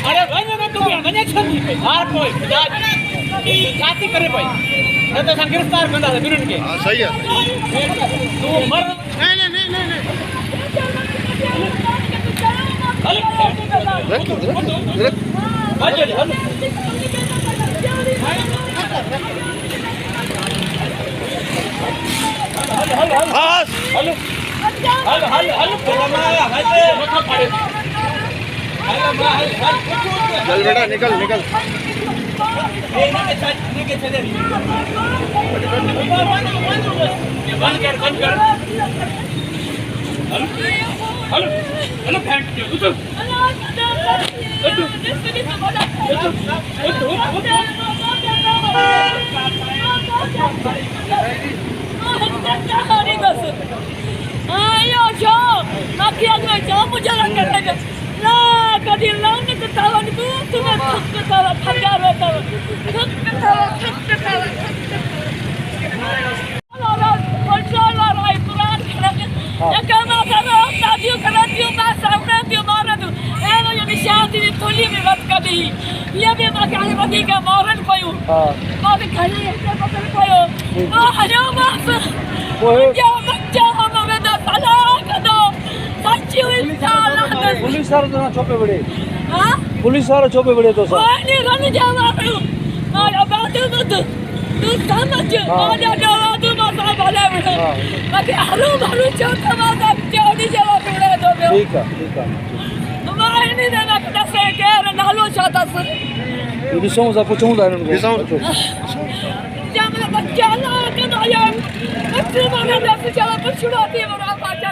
अरे भाई मैं तुम्हें मने छनी पे हार कोई जाति करे भाई मैं तो गिरफ्तार बंदा है बिरुन के हां सही है तू मर नहीं चल बेटा निकल बंद कर हेलो फैंट उठो ayo jom maki aku jom jalan kerja la kadir la ni ketawa ni tu ketawa pagar ketawa control rai puran ya kama karo tadiu karatiyo bas auratiyo maradu eno yo nishati ni tuli me vat kadi ye be makali bagi ka moran koyu ma be khali ekta bakal koyu ma hajo mas bachcha hame da tala kado sachi inshallah police वाले तो ना चौपे बड़े ha police वाले चौपे बड़े तो sir ni rani jawa tu ma abadu tu समझ आजा जावा तू मसा भले बड़े बाकी हरू चौथा माता चौड़ी जावा बड़े तो ठीक है तुम्हारे नहीं देना कदा से के नालो चाहता से ये सॉन्ग आपको चों दारन को जब बच्चा ना के ना या बच्चे माने दस चला पर छुड़ाती है बड़ा पाचा